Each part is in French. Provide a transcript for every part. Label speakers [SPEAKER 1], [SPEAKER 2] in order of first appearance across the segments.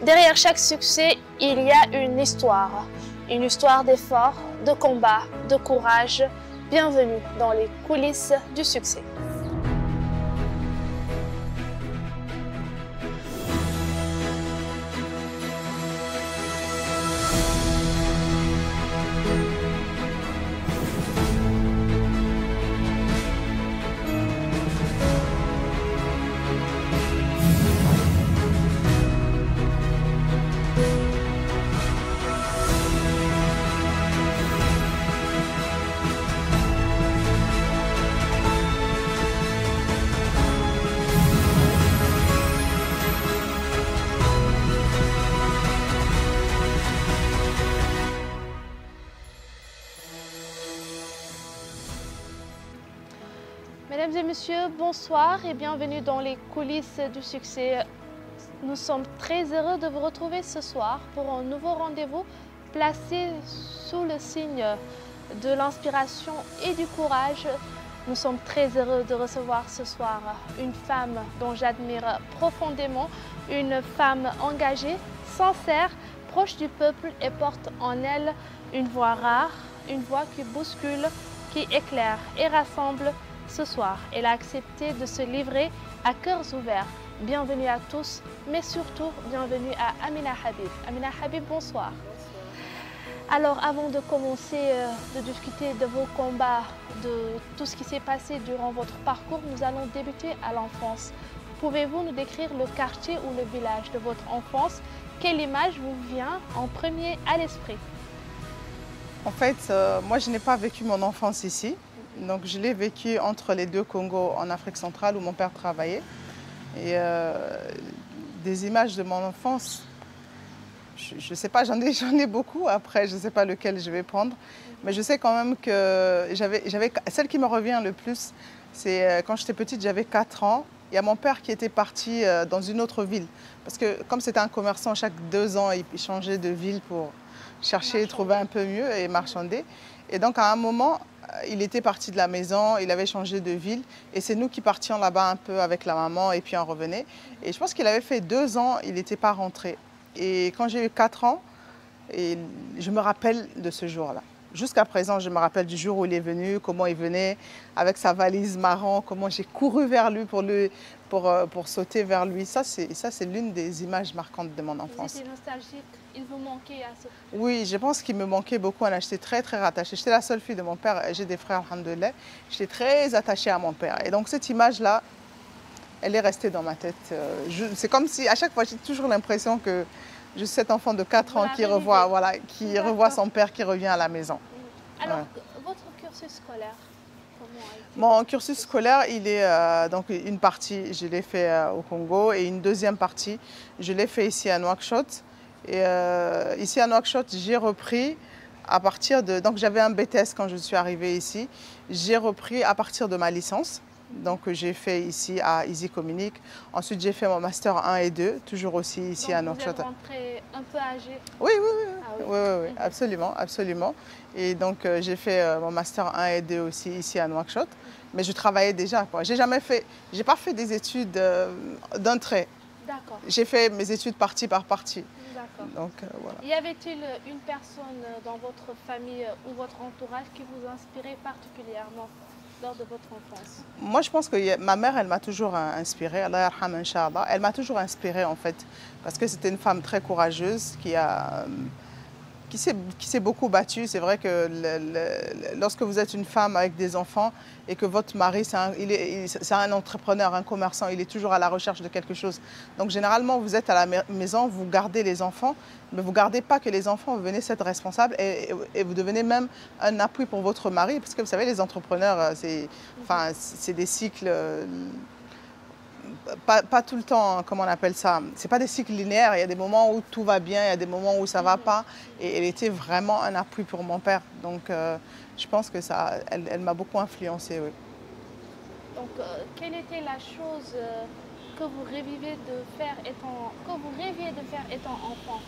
[SPEAKER 1] Derrière chaque succès, il y a une histoire d'effort, de combat, de courage. Bienvenue dans les coulisses du succès. Mesdames et messieurs, bonsoir et bienvenue dans les coulisses du succès. Nous sommes très heureux de vous retrouver ce soir pour un nouveau rendez-vous placé sous le signe de l'inspiration et du courage. Nous sommes très heureux de recevoir ce soir une femme dont j'admire profondément, une femme engagée, sincère, proche du peuple et porte en elle une voix rare, une voix qui bouscule, qui éclaire et rassemble. Ce soir, elle a accepté de se livrer à cœurs ouverts. Bienvenue à tous, mais surtout bienvenue à Amina Habib. Amina Habib, bonsoir. Alors, avant de commencer de discuter de vos combats, de tout ce qui s'est passé durant votre parcours, nous allons débuter à l'enfance. Pouvez-vous nous décrire le quartier ou le village de votre enfance? Quelle image vous vient en premier à l'esprit?
[SPEAKER 2] En fait, moi, je n'ai pas vécu mon enfance ici. Donc, je l'ai vécu entre les deux Congos en Afrique centrale où mon père travaillait. Et des images de mon enfance, je ne sais pas, j'en ai beaucoup. Après, je ne sais pas lequel je vais prendre. Mais je sais quand même que celle qui me revient le plus, c'est quand j'étais petite, j'avais 4 ans. Il y a mon père qui était parti dans une autre ville. Parce que comme c'était un commerçant, chaque 2 ans, il changeait de ville pour chercher, trouver un peu mieux et marchander. Et donc, à un moment, il était parti de la maison, il avait changé de ville et c'est nous qui partions là-bas un peu avec la maman et puis on revenait. Et je pense qu'il avait fait 2 ans, il n'était pas rentré. Et quand j'ai eu 4 ans, je me rappelle de ce jour-là. Jusqu'à présent, je me rappelle du jour où il est venu, comment il venait avec sa valise marron, comment j'ai couru vers lui pour sauter vers lui. Ça, c'est l'une des images marquantes de mon enfance.
[SPEAKER 1] Vous étiez nostalgique, il vous manquait à ce point?
[SPEAKER 2] Oui, je pense qu'il me manquait beaucoup. J'étais très, très rattachée. J'étais la seule fille de mon père. J'ai des frères, alhamdoulilah. J'étais très attachée à mon père. Et donc, cette image-là, elle est restée dans ma tête. C'est comme si, à chaque fois, j'ai toujours l'impression que je suis cet enfant de 4 ans qui revoit son père qui revient à la maison.
[SPEAKER 1] Alors, votre cursus scolaire, comment a été?
[SPEAKER 2] Mon cursus scolaire, il est donc une partie, je l'ai fait au Congo et une deuxième partie, je l'ai fait ici à Nouakchott. Et ici à Nouakchott, j'ai repris à partir de... Donc j'avais un BTS quand je suis arrivée ici. J'ai repris à partir de ma licence. Donc j'ai fait ici à Easy Communique. Ensuite j'ai fait mon master 1 et 2, toujours aussi ici à Nouakchott.
[SPEAKER 1] Vous êtes rentrée un peu âgée?
[SPEAKER 2] Oui, oui, oui.
[SPEAKER 1] Ah, oui.
[SPEAKER 2] Oui, oui, oui, absolument, absolument. Et donc j'ai fait mon master 1 et 2 aussi ici à Nouakchott. Mais je travaillais déjà, quoi. J'ai pas fait des études d'un trait.
[SPEAKER 1] D'accord.
[SPEAKER 2] J'ai fait mes études partie par partie.
[SPEAKER 1] D'accord.
[SPEAKER 2] Donc voilà.
[SPEAKER 1] Y avait-il une personne dans votre famille ou votre entourage qui vous inspirait particulièrement lors de votre enfance?
[SPEAKER 2] Moi, je pense que ma mère, elle m'a toujours inspirée. Allah yarham, Inch'Allah. Elle m'a toujours inspirée, en fait, parce que c'était une femme très courageuse qui s'est beaucoup battue. C'est vrai que lorsque vous êtes une femme avec des enfants et que votre mari, c'est un entrepreneur, un commerçant, il est toujours à la recherche de quelque chose. Donc généralement, vous êtes à la maison, vous gardez les enfants, mais vous ne gardez pas que les enfants, vous devenez cette responsable et vous devenez même un appui pour votre mari. Parce que vous savez, les entrepreneurs, c'est des cycles... Pas tout le temps, comment on appelle ça, c'est pas des cycles linéaires, il y a des moments où tout va bien, il y a des moments où ça va pas, et elle était vraiment un appui pour mon père, donc je pense que elle m'a beaucoup influencée, oui.
[SPEAKER 1] Donc, quelle était la chose que vous rêviez de faire étant enfant,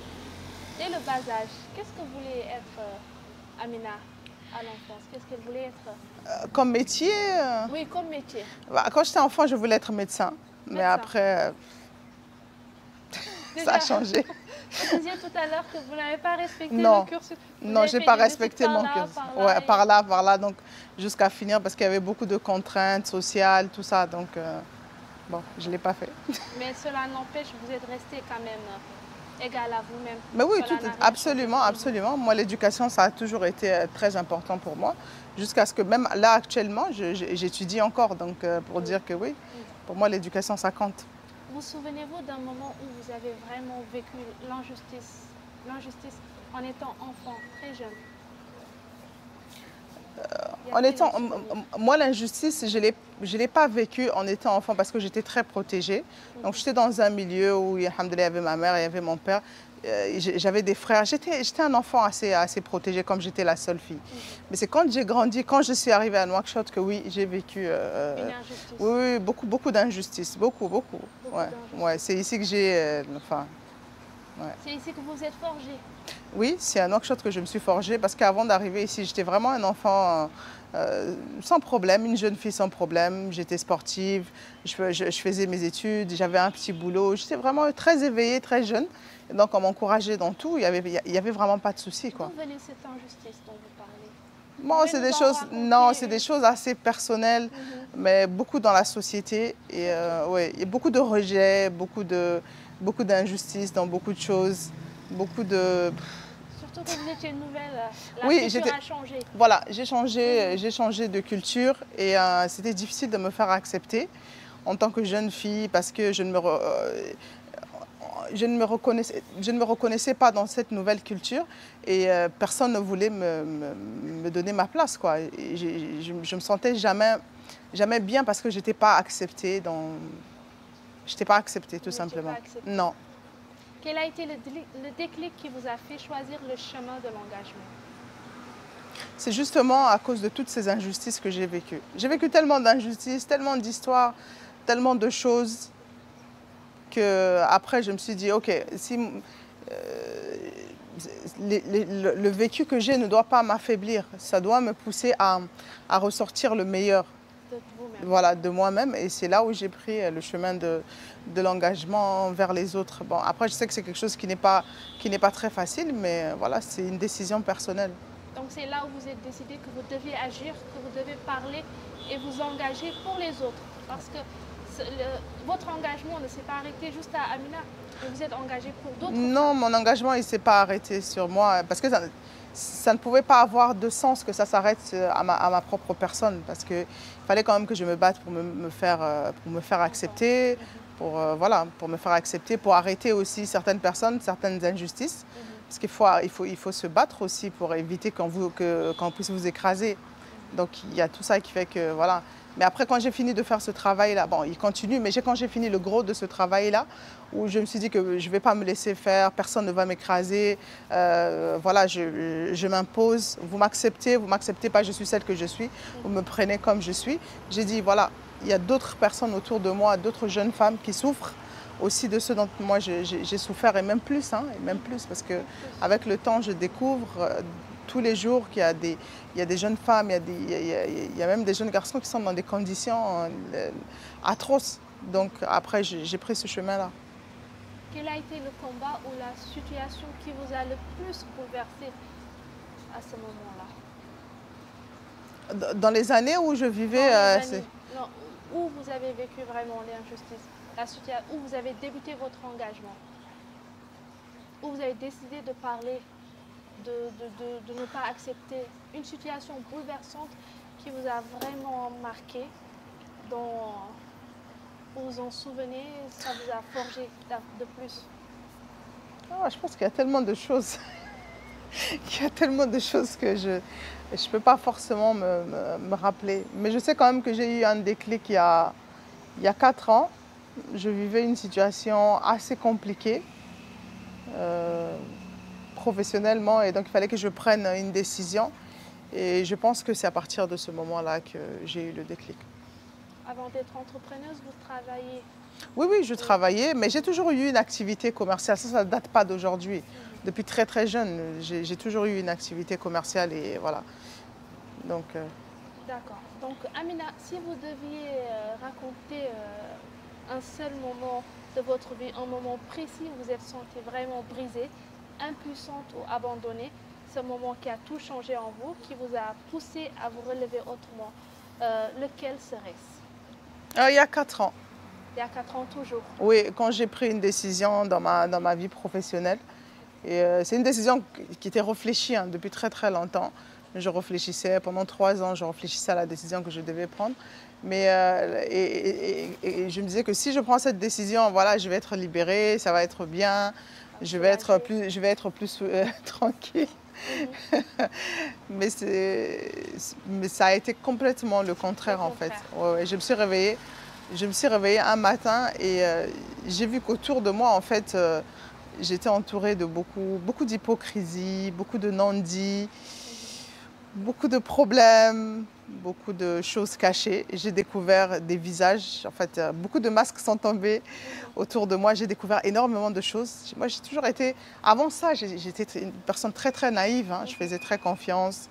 [SPEAKER 1] dès le bas âge? Qu'est-ce que voulait être Amina à l'enfance? Qu'est-ce qu'elle voulait être?
[SPEAKER 2] Comme métier
[SPEAKER 1] Oui, comme métier.
[SPEAKER 2] Quand j'étais enfant, je voulais être médecin. Mais
[SPEAKER 1] Médecin.
[SPEAKER 2] après, Ça a changé.
[SPEAKER 1] Vous disiez tout à l'heure que vous n'avez pas respecté
[SPEAKER 2] Non.
[SPEAKER 1] le cursus.
[SPEAKER 2] Non, je n'ai pas respecté mon cursus. Ouais, par là, donc jusqu'à finir parce qu'il y avait beaucoup de contraintes sociales, tout ça. Donc, bon, je ne l'ai pas fait.
[SPEAKER 1] Mais cela n'empêche, vous êtes resté quand même égal à vous-même.
[SPEAKER 2] Mais oui, absolument, absolument. Moi, l'éducation, ça a toujours été très important pour moi. Jusqu'à ce que même là, actuellement, j'étudie encore. Donc, pour dire que oui, pour moi, l'éducation, ça compte.
[SPEAKER 1] Vous souvenez-vous d'un moment où vous avez vraiment vécu l'injustice en étant enfant, très jeune?
[SPEAKER 2] Moi, l'injustice, je ne l'ai pas vécue en étant enfant parce que j'étais très protégée. Donc, j'étais dans un milieu où, alhamdoulilah, il y avait ma mère, il y avait mon père. J'avais des frères. J'étais un enfant assez protégé, comme j'étais la seule fille. Mais c'est quand j'ai grandi, quand je suis arrivée à Nouakchott, que oui, j'ai vécu
[SPEAKER 1] une injustice.
[SPEAKER 2] Oui, beaucoup d'injustices. Beaucoup. Ouais, c'est ici que j'ai...
[SPEAKER 1] Ouais. C'est ici que vous êtes forgée?
[SPEAKER 2] Oui, c'est à Nouakchott que je me suis forgée parce qu'avant d'arriver ici, j'étais vraiment un enfant sans problème, une jeune fille sans problème. J'étais sportive, je faisais mes études, j'avais un petit boulot. J'étais vraiment très éveillée, très jeune. Et donc, on m'encourageait dans tout. Il y avait vraiment pas de souci, quoi.
[SPEAKER 1] D'où venait cette injustice dont vous parlez?
[SPEAKER 2] Bon, c'est des choses assez personnelles, mais beaucoup dans la société. Et ouais, il y a beaucoup de rejets, beaucoup d'injustices dans beaucoup de choses, beaucoup de...
[SPEAKER 1] Surtout que vous étiez nouvelle, la culture a changé.
[SPEAKER 2] Voilà, j'ai changé de culture et c'était difficile de me faire accepter en tant que jeune fille parce que je ne me reconnaissais pas dans cette nouvelle culture et personne ne voulait me donner ma place, quoi. Et je me sentais jamais bien parce que je n'étais pas acceptée tout simplement. Non.
[SPEAKER 1] Quel a été le déclic qui vous a fait choisir le chemin de l'engagement?
[SPEAKER 2] C'est justement à cause de toutes ces injustices que j'ai vécues. J'ai vécu tellement d'injustices, tellement d'histoires, tellement de choses qu'après je me suis dit, ok, si, le vécu que j'ai ne doit pas m'affaiblir, ça doit me pousser à ressortir le meilleur de moi-même. Et c'est là où j'ai pris le chemin de l'engagement vers les autres. Bon, après, je sais que c'est quelque chose qui n'est pas très facile, mais voilà, c'est une décision personnelle.
[SPEAKER 1] Donc c'est là où vous êtes décidé que vous deviez agir, que vous devez parler et vous engager pour les autres. Parce que votre engagement ne s'est pas arrêté juste à Amina, mais vous êtes engagé pour d'autres.
[SPEAKER 2] Non, mon engagement ne s'est pas arrêté sur moi parce que ça ne pouvait pas avoir de sens que ça s'arrête à ma propre personne parce qu'il fallait quand même que je me batte pour me faire accepter, pour me faire accepter, pour arrêter aussi certaines personnes, certaines injustices. Parce qu'il faut se battre aussi pour éviter qu'on puisse vous écraser. Donc il y a tout ça qui fait que voilà. Mais après, quand j'ai fini de faire ce travail-là, bon, il continue, mais quand j'ai fini le gros de ce travail-là, où je me suis dit que je ne vais pas me laisser faire, personne ne va m'écraser, voilà, je m'impose, vous m'acceptez pas, je suis celle que je suis, vous me prenez comme je suis. J'ai dit, voilà, il y a d'autres personnes autour de moi, d'autres jeunes femmes qui souffrent aussi de ce dont moi j'ai souffert, et même plus, parce qu'avec le temps, je découvre tous les jours qu'il y a des jeunes femmes, il y a même des jeunes garçons qui sont dans des conditions atroces. Donc après, j'ai pris ce chemin-là.
[SPEAKER 1] Quel a été le combat ou la situation qui vous a le plus bouleversé à ce moment-là?
[SPEAKER 2] Dans les années où je vivais...
[SPEAKER 1] Non, où vous avez vécu vraiment l'injustice, où vous avez débuté votre engagement, où vous avez décidé de parler, de ne pas accepter une situation bouleversante qui vous a vraiment marqué, dont vous vous en souvenez, ça vous a forgé de plus?
[SPEAKER 2] Je pense qu'il y a tellement de choses. Il y a tellement de choses que je ne peux pas forcément me rappeler. Mais je sais quand même que j'ai eu un déclic il y a 4 ans. Je vivais une situation assez compliquée professionnellement et donc il fallait que je prenne une décision. Et je pense que c'est à partir de ce moment-là que j'ai eu le déclic.
[SPEAKER 1] Avant d'être entrepreneuse, vous travaillez?
[SPEAKER 2] Oui, je travaillais, mais j'ai toujours eu une activité commerciale. Ça ne date pas d'aujourd'hui. Depuis très très jeune, j'ai toujours eu une activité commerciale et voilà. Donc.
[SPEAKER 1] D'accord. Donc Amina, si vous deviez raconter un seul moment de votre vie, un moment précis où vous êtes senti vraiment brisée, impuissante ou abandonnée, ce moment qui a tout changé en vous, qui vous a poussé à vous relever autrement. Lequel serait-ce?
[SPEAKER 2] Il y a 4 ans.
[SPEAKER 1] Il y a 4 ans toujours.
[SPEAKER 2] Oui, quand j'ai pris une décision dans ma vie professionnelle. Et c'est une décision qui était réfléchie depuis très très longtemps. Je réfléchissais pendant 3 ans, je réfléchissais à la décision que je devais prendre. Mais et je me disais que si je prends cette décision, voilà, je vais être libérée, ça va être bien, je vais être plus tranquille. Mais ça a été complètement le contraire en fait. Ouais, ouais, je me suis réveillée un matin et j'ai vu qu'autour de moi en fait, j'étais entourée de beaucoup d'hypocrisie, beaucoup de non-dits, beaucoup de problèmes, beaucoup de choses cachées. J'ai découvert des visages, en fait, beaucoup de masques sont tombés autour de moi. J'ai découvert énormément de choses. Moi, j'ai toujours été, avant ça, j'étais une personne très très naïve. Je faisais très confiance.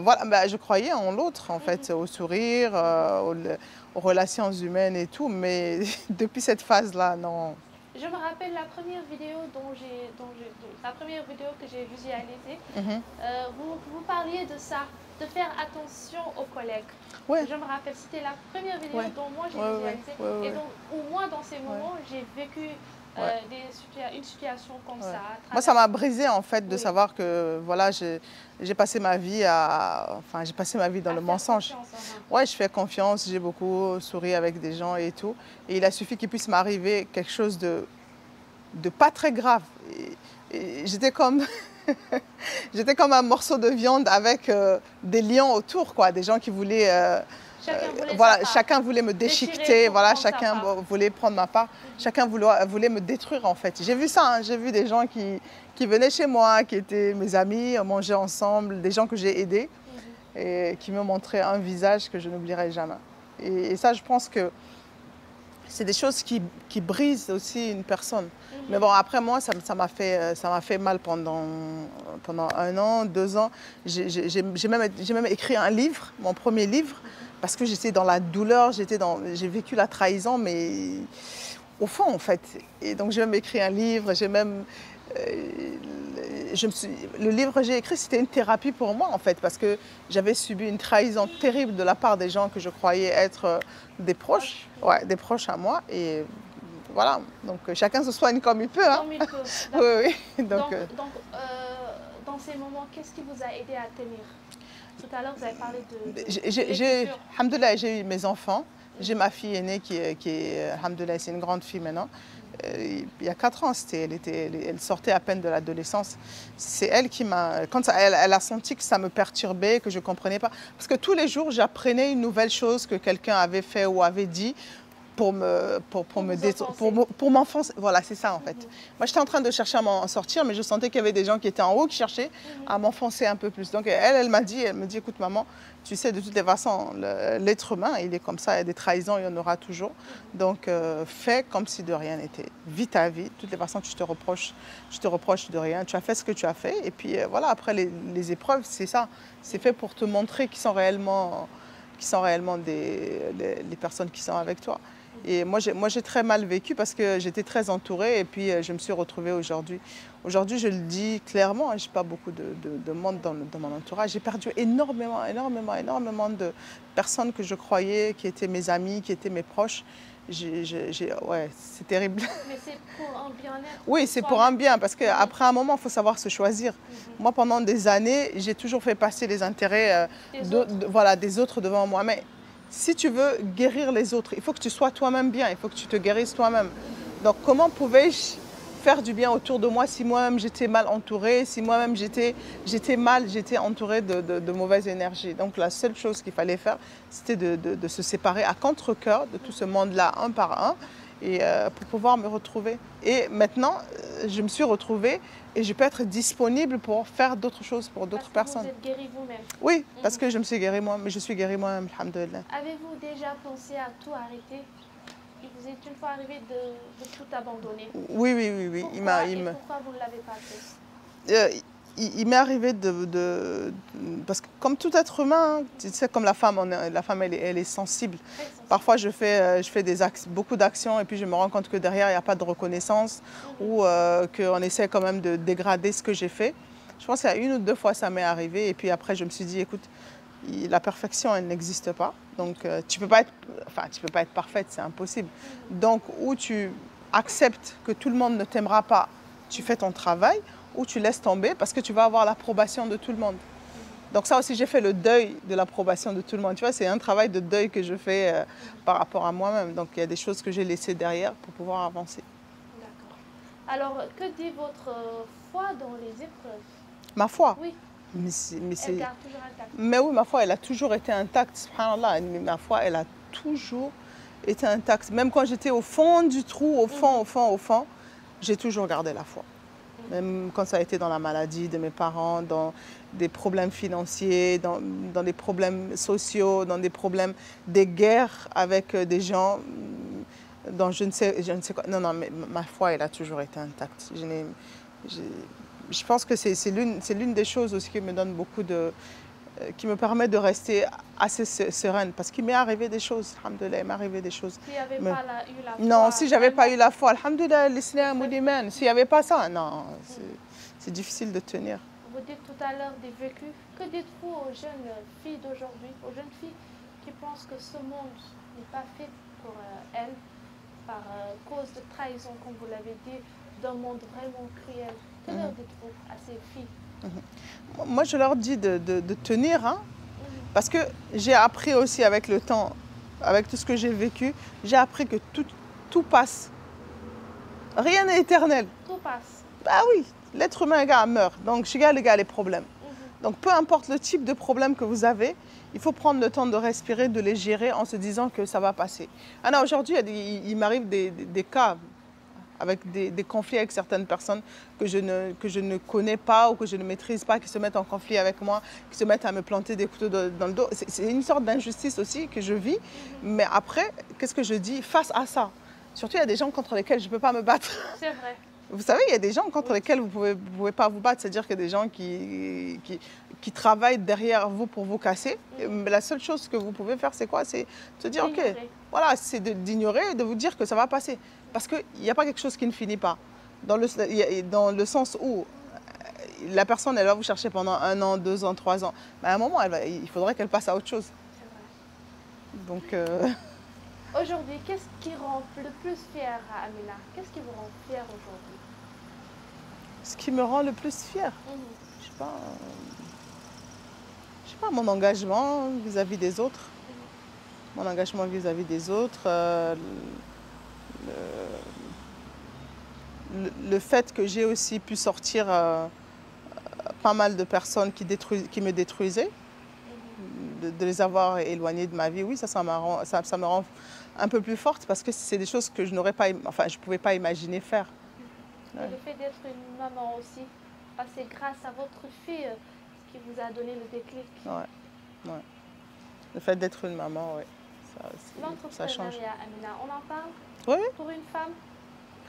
[SPEAKER 2] Voilà, je croyais en l'autre, en fait, au sourire, aux relations humaines et tout. Mais depuis cette phase-là, non.
[SPEAKER 1] Je me rappelle la première vidéo la première vidéo que j'ai visualisée. Vous parliez de ça, de faire attention aux collègues.
[SPEAKER 2] Ouais.
[SPEAKER 1] Je me rappelle, c'était la première vidéo dont moi j'ai visualisé. Et donc, où moi, dans ces moments, j'ai vécu une situation comme ça.
[SPEAKER 2] Moi, ça m'a brisé en fait de savoir que voilà, j'ai passé ma vie dans le mensonge. Ouais, je fais confiance, j'ai beaucoup souri avec des gens et tout. Et il a suffi qu'il puisse m'arriver quelque chose de pas très grave. Et j'étais comme j'étais comme un morceau de viande avec des lions autour, quoi, des gens qui voulaient chacun voulait me déchiqueter, voilà, chacun voulait prendre ma part, chacun voulait me détruire en fait. J'ai vu ça, j'ai vu des gens qui venaient chez moi, qui étaient mes amis, on mangeait ensemble, des gens que j'ai aidés et qui me montraient un visage que je n'oublierai jamais. Et ça, je pense que c'est des choses qui brisent aussi une personne. Mais bon, après moi, ça m'a fait mal pendant 1 an, 2 ans. J'ai même écrit un livre, mon premier livre, parce que j'étais dans la douleur, j'ai vécu la trahison, mais au fond, en fait. Et donc, j'ai même écrit un livre, le livre que j'ai écrit, c'était une thérapie pour moi, en fait, parce que j'avais subi une trahison terrible de la part des gens que je croyais être des proches, des proches à moi. Et voilà, donc chacun se soigne comme il peut.
[SPEAKER 1] Comme il peut.
[SPEAKER 2] Oui.
[SPEAKER 1] Donc, dans ces moments, qu'est-ce qui vous a aidé à tenir? Tout à l'heure, vous avez parlé de
[SPEAKER 2] alhamdoulilah, j'ai eu mes enfants. J'ai ma fille aînée qui est alhamdoulilah, c'est une grande fille maintenant. Il y a 4 ans, elle sortait à peine de l'adolescence. C'est elle qui m'a... Quand elle a senti que ça me perturbait, que je ne comprenais pas. Parce que tous les jours, j'apprenais une nouvelle chose que quelqu'un avait fait ou avait dit pour m'enfoncer. Voilà, c'est ça en fait. Moi, j'étais en train de chercher à m'en sortir, mais je sentais qu'il y avait des gens qui étaient en haut qui cherchaient à m'enfoncer un peu plus. Donc elle me dit, écoute maman, tu sais, de toutes les façons, l'être humain, il est comme ça, il y a des trahisons, il y en aura toujours. Donc fais comme si de rien n'était. Vis ta vie, de toutes les façons, tu te reproches de rien. Tu as fait ce que tu as fait. Et puis voilà, après les épreuves, c'est ça. C'est fait pour te montrer qui sont réellement les personnes qui sont avec toi. Et moi, j'ai très mal vécu parce que j'étais très entourée et puis je me suis retrouvée aujourd'hui. Aujourd'hui, je le dis clairement, je n'ai pas beaucoup de monde dans mon entourage. J'ai perdu énormément de personnes que je croyais qui étaient mes amis, qui étaient mes proches. Ouais, c'est terrible.
[SPEAKER 1] Mais c'est pour un bien-être?
[SPEAKER 2] Oui, c'est pour un bien, parce qu'après un moment, il faut savoir se choisir. Moi, pendant des années, j'ai toujours fait passer les intérêts des autres devant moi. Mais si tu veux guérir les autres, il faut que tu sois toi-même bien, il faut que tu te guérisses toi-même. Donc comment pouvais-je faire du bien autour de moi si moi-même j'étais mal entourée, si moi-même j'étais entourée de mauvaise énergie. Donc la seule chose qu'il fallait faire, c'était de se séparer à contre-cœur de tout ce monde-là, un par un, et pour pouvoir me retrouver. Et maintenant, je me suis retrouvée et je peux être disponible pour faire d'autres choses pour d'autres personnes.
[SPEAKER 1] Vous êtes guérie vous-même?
[SPEAKER 2] Oui, parce que je me suis guérie moi, mais je suis guérie moi-même, alhamdoulilah.
[SPEAKER 1] Avez-vous déjà pensé à tout arrêter? Il vous est une fois arrivé de tout abandonner?
[SPEAKER 2] Oui.
[SPEAKER 1] Pourquoi vous ne l'avez pas fait?
[SPEAKER 2] il m'est arrivé parce que comme tout être humain, tu sais, comme la femme, elle est sensible. Parfois, je fais beaucoup d'actions et puis je me rends compte que derrière, il n'y a pas de reconnaissance ou qu'on essaie quand même de dégrader ce que j'ai fait. Je pense qu'il y a 1 ou 2 fois, ça m'est arrivé. Et puis après, je me suis dit, écoute, la perfection, elle n'existe pas. Donc, tu peux pas être parfaite, c'est impossible. Donc, ou tu acceptes que tout le monde ne t'aimera pas, tu fais ton travail, ou tu laisses tomber parce que tu vas avoir l'approbation de tout le monde. Donc ça aussi, j'ai fait le deuil de l'approbation de tout le monde. Tu vois, c'est un travail de deuil que je fais par rapport à moi-même. Donc il y a des choses que j'ai laissées derrière pour pouvoir avancer.
[SPEAKER 1] D'accord. Alors, que dit votre foi dans les épreuves?
[SPEAKER 2] Ma foi?
[SPEAKER 1] Oui.
[SPEAKER 2] Elle
[SPEAKER 1] garde toujours intacte.
[SPEAKER 2] Mais oui, ma foi, elle a toujours été intacte. Subhanallah, ma foi, elle a toujours été intacte. Même quand j'étais au fond du trou, au fond, j'ai toujours gardé la foi. Même quand ça a été dans la maladie de mes parents, dans des problèmes financiers, dans des problèmes sociaux, dans des guerres avec des gens, dans je ne sais quoi. Non, mais ma foi, elle a toujours été intacte. Je pense que c'est l'une des choses aussi qui me donne qui me permet de rester assez sereine. Parce qu'il m'est arrivé des choses, alhamdoulilah, il m'est arrivé des choses.
[SPEAKER 1] S'il n'y avait pas eu la foi...
[SPEAKER 2] Non, si je n'avais pas eu la foi, alhamdoulilah, l'islam ou l'iman, s'il n'y avait pas ça, non, c'est difficile de tenir.
[SPEAKER 1] Vous dites tout à l'heure des vécus. Que dites-vous aux jeunes filles d'aujourd'hui, aux jeunes filles qui pensent que ce monde n'est pas fait pour elles, par cause de trahison, comme vous l'avez dit, d'un monde vraiment cruel? Que leur dites-vous à ces filles?
[SPEAKER 2] Moi, je leur dis de tenir, hein, parce que j'ai appris aussi avec le temps, avec tout ce que j'ai vécu, j'ai appris que tout passe. Rien n'est éternel.
[SPEAKER 1] Tout passe.
[SPEAKER 2] Bah oui, l'être humain, meurt. Donc, je regarde les problèmes. Donc, peu importe le type de problème que vous avez, il faut prendre le temps de respirer, de les gérer en se disant que ça va passer. Alors, aujourd'hui, il m'arrive des cas avec des conflits avec certaines personnes que je ne connais pas ou que je ne maîtrise pas, qui se mettent en conflit avec moi, qui se mettent à me planter des couteaux dans le dos. C'est une sorte d'injustice aussi que je vis. Mais après, qu'est-ce que je dis face à ça? Surtout, il y a des gens contre lesquels je ne peux pas me battre.
[SPEAKER 1] C'est vrai.
[SPEAKER 2] Vous savez, il y a des gens contre lesquels vous ne pouvez pas vous battre. C'est-à-dire qu'il y a des gens qui travaillent derrière vous pour vous casser. Mais la seule chose que vous pouvez faire, c'est quoi? C'est se dire, OK, voilà, c'est d'ignorer et de vous dire que ça va passer. Parce qu'il n'y a pas quelque chose qui ne finit pas. Dans le sens où la personne, elle va vous chercher pendant 1 an, 2 ans, 3 ans. Mais à un moment, il faudrait qu'elle passe à autre chose. Donc...
[SPEAKER 1] Aujourd'hui, qu'est-ce qui rend le plus fière à Amina? Qu'est-ce qui vous rend fière aujourd'hui?
[SPEAKER 2] Ce qui me rend le plus fière, je sais pas, mon engagement vis-à-vis des autres. Mon engagement vis-à-vis des autres. Le fait que j'ai aussi pu sortir pas mal de personnes qui me détruisaient, de les avoir éloignées de ma vie, oui, ça me rend un peu plus forte parce que c'est des choses que je ne pouvais pas imaginer faire.
[SPEAKER 1] Et le fait d'être une maman aussi, c'est grâce à votre fille qui vous a donné le déclic.
[SPEAKER 2] Ouais. Le fait d'être une maman, oui, ça change.
[SPEAKER 1] L'entrepreneuriat, Amina, on en parle?
[SPEAKER 2] Oui.
[SPEAKER 1] Pour une femme,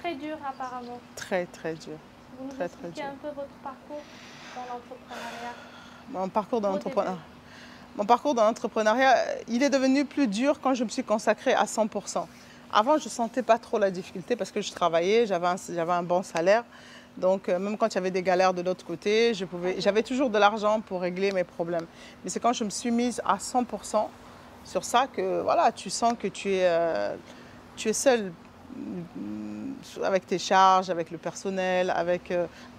[SPEAKER 1] très dur apparemment.
[SPEAKER 2] Très, très dur.
[SPEAKER 1] Vous nous expliquez un peu votre parcours dans l'entrepreneuriat?
[SPEAKER 2] Mon parcours dans l'entrepreneuriat. Mon parcours dans l'entrepreneuriat, il est devenu plus dur quand je me suis consacrée à 100%. Avant, je ne sentais pas trop la difficulté parce que je travaillais, j'avais un bon salaire. Donc, même quand il y avait des galères de l'autre côté, j'avais toujours de l'argent pour régler mes problèmes. Mais c'est quand je me suis mise à 100% sur ça que voilà, tu sens que tu es seule avec tes charges, avec le personnel,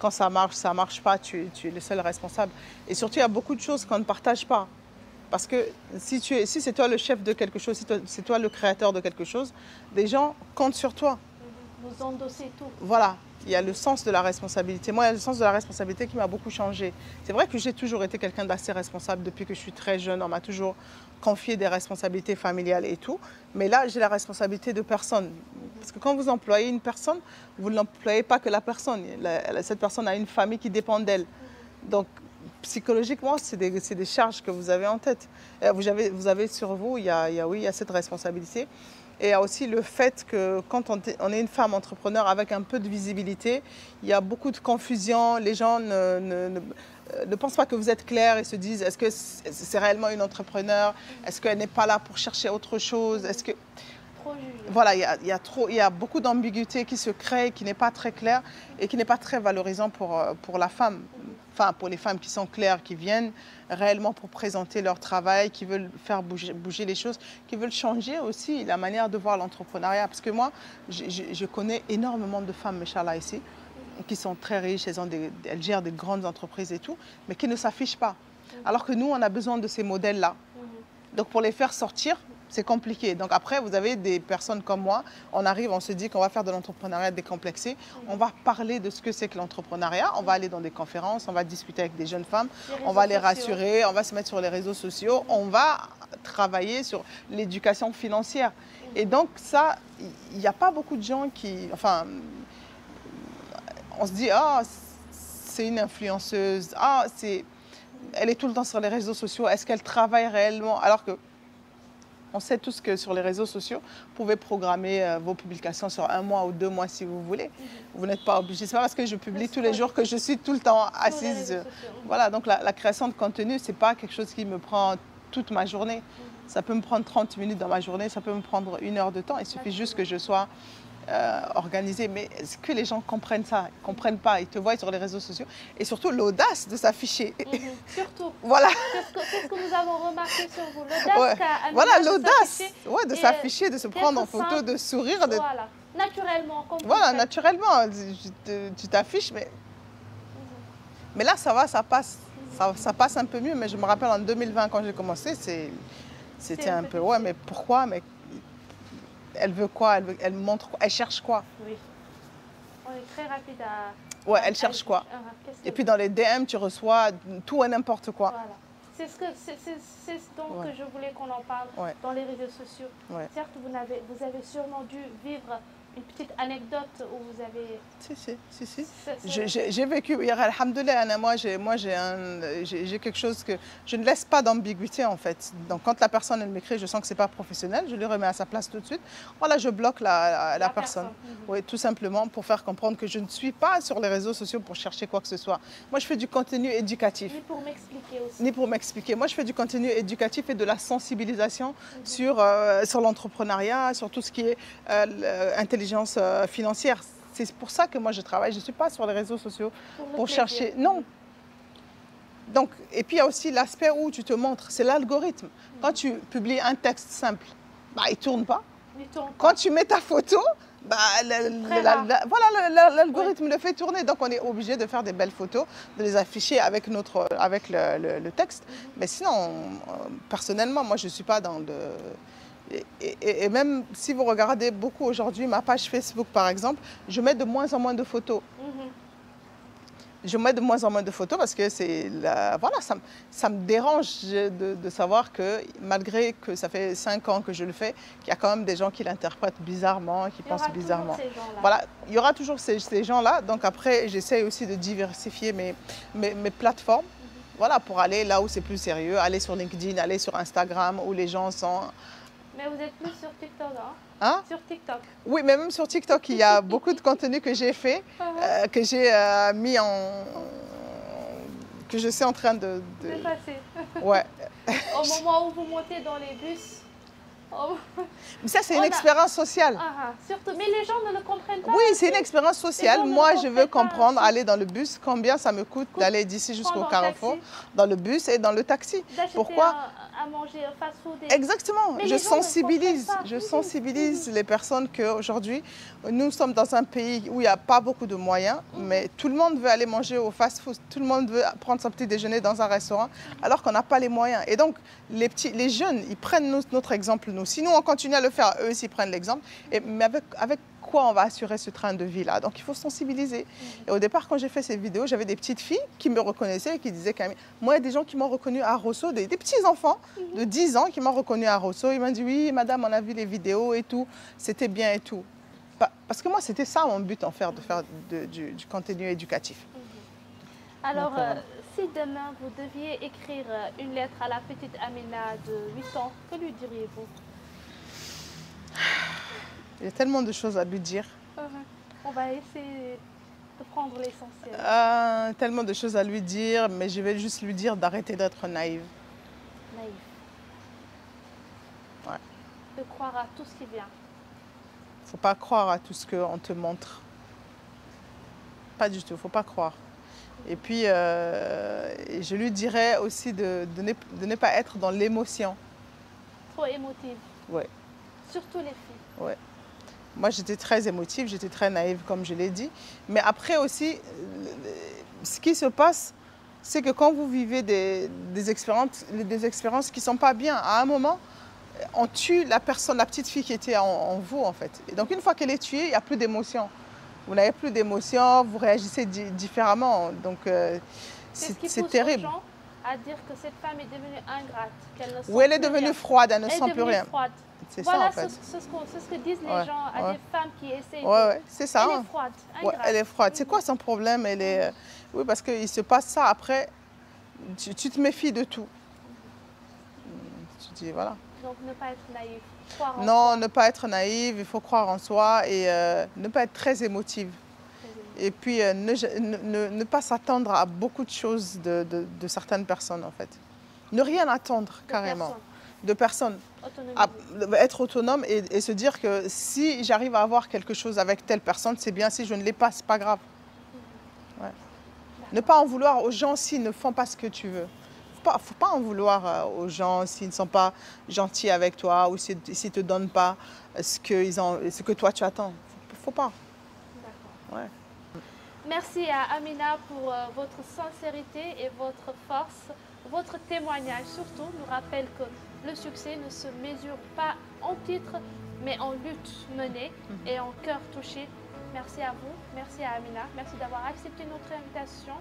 [SPEAKER 2] quand ça marche pas, tu es le seul responsable. Et surtout, il y a beaucoup de choses qu'on ne partage pas. Parce que si c'est toi le chef de quelque chose, si c'est toi le créateur de quelque chose, des gens comptent sur toi.
[SPEAKER 1] Vous endossez tout.
[SPEAKER 2] Voilà, il y a le sens de la responsabilité. Moi, il y a le sens de la responsabilité qui m'a beaucoup changé. C'est vrai que j'ai toujours été quelqu'un d'assez responsable depuis que je suis très jeune. On m'a toujours confié des responsabilités familiales et tout. Mais là, j'ai la responsabilité de personne. Parce que quand vous employez une personne, vous ne l'employez pas que la personne. Cette personne a une famille qui dépend d'elle. Donc, psychologiquement, c'est des charges que vous avez en tête. Vous avez sur vous, il y a cette responsabilité. Et il y a aussi le fait que quand on est une femme entrepreneur avec un peu de visibilité, il y a beaucoup de confusion. Les gens ne pensent pas que vous êtes clair et se disent est-ce que c'est réellement une entrepreneur? Est-ce qu'elle n'est pas là pour chercher autre chose? Est-ce que... Voilà, il y a beaucoup d'ambiguïté qui se crée, qui n'est pas très claire et qui n'est pas très valorisant pour la femme. Enfin, pour les femmes qui sont claires, qui viennent réellement pour présenter leur travail, qui veulent faire bouger les choses, qui veulent changer aussi la manière de voir l'entrepreneuriat. Parce que moi, je connais énormément de femmes, Inch'Allah, ici, qui sont très riches, elles gèrent des grandes entreprises et tout, mais qui ne s'affichent pas. Alors que nous, on a besoin de ces modèles-là. Donc, pour les faire sortir, c'est compliqué. Donc après, vous avez des personnes comme moi, on arrive, on se dit qu'on va faire de l'entrepreneuriat décomplexé, on va parler de ce que c'est que l'entrepreneuriat, on va aller dans des conférences, on va discuter avec des jeunes femmes, on va les rassurer, on va se mettre sur les réseaux sociaux, on va travailler sur l'éducation financière. Et donc ça, il n'y a pas beaucoup de gens qui... Enfin, on se dit, ah, c'est une influenceuse, ah, elle est tout le temps sur les réseaux sociaux, est-ce qu'elle travaille réellement? Alors que on sait tous que sur les réseaux sociaux, vous pouvez programmer vos publications sur 1 mois ou 2 mois si vous voulez. Vous n'êtes pas obligé. C'est pas parce que je publie tous les jours que je suis tout le temps assise. Voilà, donc la création de contenu, ce n'est pas quelque chose qui me prend toute ma journée. Ça peut me prendre 30 minutes dans ma journée, ça peut me prendre 1 heure de temps. Il suffit juste que je sois organisée. Mais est-ce que les gens comprennent ça? Ils ne comprennent pas. Ils te voient sur les réseaux sociaux. Et surtout, l'audace de s'afficher.
[SPEAKER 1] Surtout.
[SPEAKER 2] Voilà.
[SPEAKER 1] C'est ce que nous avons remarqué sur vous. L'audace
[SPEAKER 2] voilà, l'audace de s'afficher, de se prendre en photo, de sourire.
[SPEAKER 1] Voilà, naturellement. Comme
[SPEAKER 2] voilà, naturellement. Tu t'affiches, mais là, ça va, ça passe. Ça passe un peu mieux. Mais je me rappelle en 2020, quand j'ai commencé, c'était un peu... Ouais, mais pourquoi? Mais elle veut quoi? Elle montre quoi? Elle cherche quoi?
[SPEAKER 1] Oui. On est très rapide à...
[SPEAKER 2] Ouais, elle cherche quoi? Et puis dans les DM, tu reçois tout et n'importe quoi.
[SPEAKER 1] Voilà. C'est donc que je voulais qu'on en parle dans les réseaux sociaux. Certes, vous avez sûrement dû vivre une petite anecdote où vous avez...
[SPEAKER 2] Si. J'ai vécu, alhamdoulilah, moi j'ai quelque chose que... Je ne laisse pas d'ambiguïté en fait. Donc quand la personne elle m'écrit, je sens que ce n'est pas professionnel, je lui remets à sa place tout de suite. Voilà, je bloque la personne. Oui, tout simplement pour faire comprendre que je ne suis pas sur les réseaux sociaux pour chercher quoi que ce soit. Moi je fais du contenu éducatif.
[SPEAKER 1] Ni pour m'expliquer aussi.
[SPEAKER 2] Ni pour m'expliquer. Moi je fais du contenu éducatif et de la sensibilisation sur l'entrepreneuriat, sur tout ce qui est intelligence financière. C'est pour ça que moi je travaille. Je ne suis pas sur les réseaux sociaux pour chercher. Non. Donc, et puis il y a aussi l'aspect où tu te montres. C'est l'algorithme. Quand tu publies un texte simple, bah, il ne tourne pas. Quand tu mets ta photo, bah, voilà, l'algorithme le fait tourner. Donc on est obligé de faire des belles photos, de les afficher avec le texte. Mais sinon, personnellement, moi je ne suis pas dans le... Et même si vous regardez beaucoup aujourd'hui ma page Facebook par exemple, je mets de moins en moins de photos. Je mets de moins en moins de photos parce que voilà, ça me dérange de savoir que malgré que ça fait 5 ans que je le fais, qu'il y a quand même des gens qui l'interprètent bizarrement, qui pensent bizarrement. Voilà, il y aura toujours ces gens-là. Donc après, j'essaie aussi de diversifier mes plateformes. Voilà, pour aller là où c'est plus sérieux, aller sur LinkedIn, aller sur Instagram où les gens sont...
[SPEAKER 1] Mais vous êtes plus sur TikTok, Sur TikTok.
[SPEAKER 2] Oui, mais même sur TikTok, il y a beaucoup de contenu que j'ai fait, que j'ai mis que je suis en train de...
[SPEAKER 1] D'effacer.
[SPEAKER 2] Ouais.
[SPEAKER 1] Au moment où vous montez dans les bus.
[SPEAKER 2] Mais ça, c'est une expérience sociale.
[SPEAKER 1] Surtout, mais les gens ne le comprennent pas.
[SPEAKER 2] Oui, c'est une expérience sociale. Moi, je veux comprendre, aller dans le bus, combien ça me coûte d'aller d'ici jusqu'au Carrefour, dans le bus et dans le taxi.
[SPEAKER 1] Pourquoi à manger fast-food.
[SPEAKER 2] Exactement. Je sensibilise les personnes qu'aujourd'hui, nous sommes dans un pays où il n'y a pas beaucoup de moyens, mais tout le monde veut aller manger au fast-food. Tout le monde veut prendre son petit déjeuner dans un restaurant, alors qu'on n'a pas les moyens. Et donc, les jeunes, ils prennent notre exemple, nous. Si nous, on continue à le faire, eux aussi prennent l'exemple. Mais avec quoi on va assurer ce train de vie-là? Donc, il faut sensibiliser. Et au départ, quand j'ai fait ces vidéos, j'avais des petites filles qui me reconnaissaient et qui disaient quand même... Moi, il y a des gens qui m'ont reconnu à Rosso, des petits-enfants de 10 ans qui m'ont reconnu à Rosso. Ils m'ont dit, oui, madame, on a vu les vidéos et tout, c'était bien et tout. Parce que moi, c'était ça mon but, en fait, de faire du contenu éducatif.
[SPEAKER 1] Alors, si demain, vous deviez écrire une lettre à la petite Amina de 8 ans, que lui diriez-vous?
[SPEAKER 2] Il y a tellement de choses à lui dire.
[SPEAKER 1] On va essayer de prendre l'essentiel.
[SPEAKER 2] Tellement de choses à lui dire, mais je vais juste lui dire d'arrêter d'être naïve.
[SPEAKER 1] Naïf.
[SPEAKER 2] Ouais.
[SPEAKER 1] De croire à tout ce qui vient.
[SPEAKER 2] Il ne faut pas croire à tout ce qu'on te montre. Pas du tout, il ne faut pas croire. Et puis, je lui dirais aussi de ne pas être dans l'émotion.
[SPEAKER 1] Trop émotive.
[SPEAKER 2] Ouais.
[SPEAKER 1] Surtout les filles.
[SPEAKER 2] Ouais. Moi, j'étais très émotive, j'étais très naïve, comme je l'ai dit. Mais après aussi, ce qui se passe, c'est que quand vous vivez des expériences qui ne sont pas bien, à un moment, on tue la personne, la petite fille qui était en vous, en fait. Et donc, une fois qu'elle est tuée, il n'y a plus d'émotion. Vous n'avez plus d'émotion, vous réagissez différemment. Donc, c'est terrible.
[SPEAKER 1] Aux gens à dire que cette femme est devenue ingrate, qu'elle ne sent
[SPEAKER 2] Ou elle est
[SPEAKER 1] plus
[SPEAKER 2] devenue
[SPEAKER 1] rien.
[SPEAKER 2] froide, elle ne sent plus rien. C'est
[SPEAKER 1] Voilà,
[SPEAKER 2] ça, en fait.
[SPEAKER 1] c'est ce que disent les gens à des femmes qui essayent.
[SPEAKER 2] Ouais, c'est ça.
[SPEAKER 1] Elle est froide, ingrate.
[SPEAKER 2] Ouais, elle est froide. C'est quoi son problème? Elle est... Oui, parce qu'il se passe ça après, tu te méfies de tout. Tu dis, voilà.
[SPEAKER 1] Donc, ne pas être naïf. Croire en
[SPEAKER 2] Non,
[SPEAKER 1] soi.
[SPEAKER 2] ne pas être naïve, il faut croire en soi et ne pas être très émotive. Et puis, ne pas s'attendre à beaucoup de choses de certaines personnes, en fait. Ne rien attendre, carrément. De personnes. Être autonome et se dire que si j'arrive à avoir quelque chose avec telle personne, c'est bien. Si je ne l'ai pas, c'est pas grave. Ouais. Ne pas en vouloir aux gens s'ils ne font pas ce que tu veux. Il ne faut pas en vouloir aux gens s'ils ne sont pas gentils avec toi ou s'ils ne te donnent pas ce que toi tu attends. Il ne faut pas. Ouais.
[SPEAKER 1] Merci à Amina pour votre sincérité et votre force. Votre témoignage surtout nous rappelle que le succès ne se mesure pas en titre, mais en lutte menée et en cœur touché. Merci à vous, merci à Amina, merci d'avoir accepté notre invitation.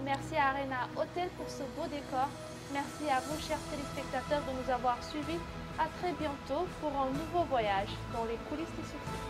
[SPEAKER 1] Merci à Arena Hotel pour ce beau décor. Merci à vous, chers téléspectateurs, de nous avoir suivis. À très bientôt pour un nouveau voyage dans les coulisses du succès.